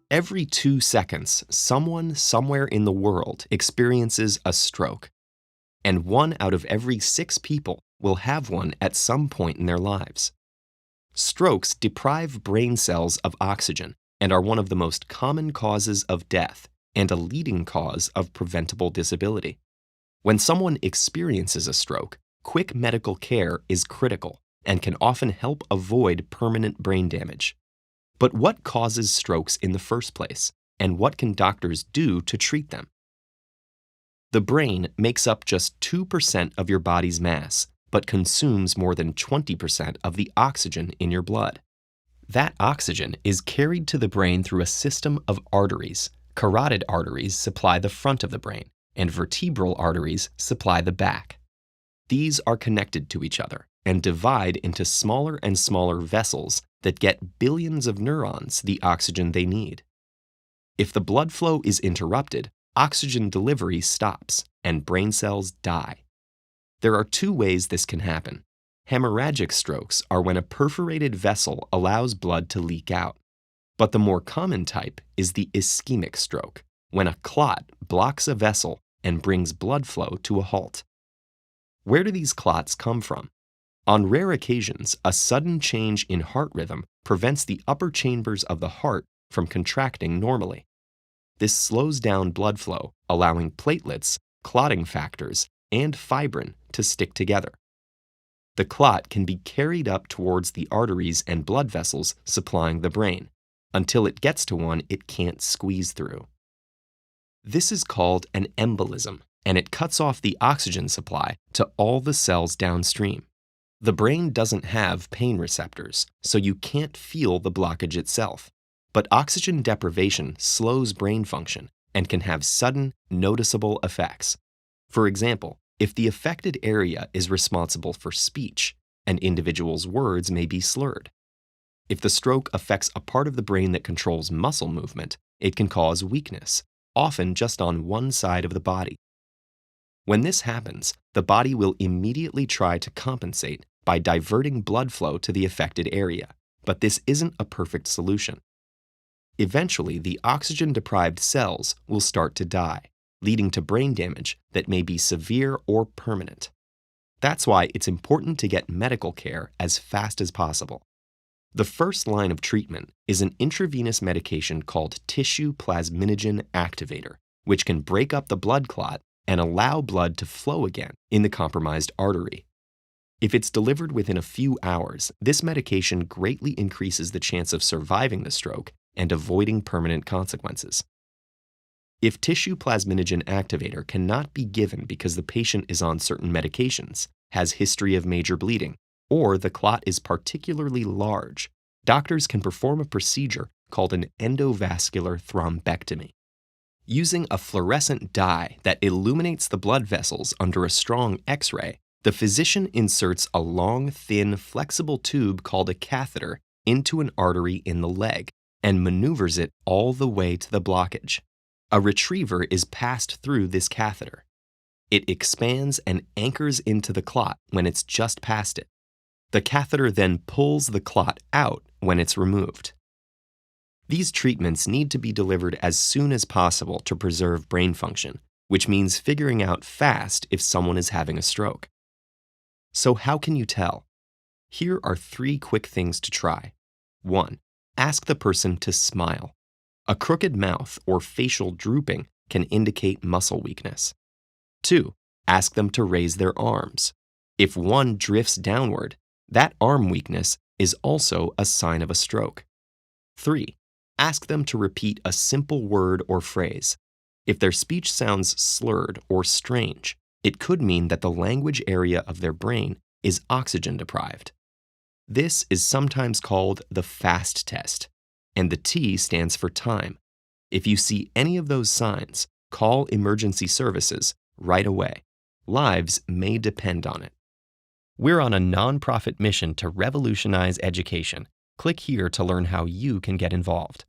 Every 2 seconds, someone somewhere in the world experiences a stroke, and 1 out of every 6 people will have one at some point in their lives. Strokes deprive brain cells of oxygen and are one of the most common causes of death and a leading cause of preventable disability. When someone experiences a stroke, quick medical care is critical and can often help avoid permanent brain damage. But what causes strokes in the first place, and what can doctors do to treat them? The brain makes up just 2% of your body's mass, but consumes more than 20% of the oxygen in your blood. That oxygen is carried to the brain through a system of arteries. Carotid arteries supply the front of the brain, and vertebral arteries supply the back. These are connected to each other and divide into smaller and smaller vessels that get billions of neurons the oxygen they need. If the blood flow is interrupted, oxygen delivery stops and brain cells die. There are 2 ways this can happen. Hemorrhagic strokes are when a perforated vessel allows blood to leak out. But the more common type is the ischemic stroke, when a clot blocks a vessel and brings blood flow to a halt. Where do these clots come from? On rare occasions, a sudden change in heart rhythm prevents the upper chambers of the heart from contracting normally. This slows down blood flow, allowing platelets, clotting factors, and fibrin to stick together. The clot can be carried up towards the arteries and blood vessels supplying the brain, until it gets to one it can't squeeze through. This is called an embolism, and it cuts off the oxygen supply to all the cells downstream. The brain doesn't have pain receptors, so you can't feel the blockage itself. But oxygen deprivation slows brain function and can have sudden, noticeable effects. For example, if the affected area is responsible for speech, an individual's words may be slurred. If the stroke affects a part of the brain that controls muscle movement, it can cause weakness, often just on one side of the body. When this happens, the body will immediately try to compensate by diverting blood flow to the affected area, but this isn't a perfect solution. Eventually, the oxygen-deprived cells will start to die, leading to brain damage that may be severe or permanent. That's why it's important to get medical care as fast as possible. The first line of treatment is an intravenous medication called tissue plasminogen activator, which can break up the blood clot and allow blood to flow again in the compromised artery. If it's delivered within a few hours, this medication greatly increases the chance of surviving the stroke and avoiding permanent consequences. If tissue plasminogen activator cannot be given because the patient is on certain medications, has history of major bleeding, or the clot is particularly large, doctors can perform a procedure called an endovascular thrombectomy. Using a fluorescent dye that illuminates the blood vessels under a strong X-ray, the physician inserts a long, thin, flexible tube called a catheter into an artery in the leg and maneuvers it all the way to the blockage. A retriever is passed through this catheter. It expands and anchors into the clot when it's just past it. The catheter then pulls the clot out when it's removed. These treatments need to be delivered as soon as possible to preserve brain function, which means figuring out fast if someone is having a stroke. So how can you tell? Here are 3 quick things to try. 1. Ask the person to smile. A crooked mouth or facial drooping can indicate muscle weakness. 2. Ask them to raise their arms. If one drifts downward, that arm weakness is also a sign of a stroke. 3. Ask them to repeat a simple word or phrase. If their speech sounds slurred or strange, it could mean that the language area of their brain is oxygen deprived. This is sometimes called the FAST test, and the T stands for time. If you see any of those signs, call emergency services right away. Lives may depend on it. We're on a nonprofit mission to revolutionize education. Click here to learn how you can get involved.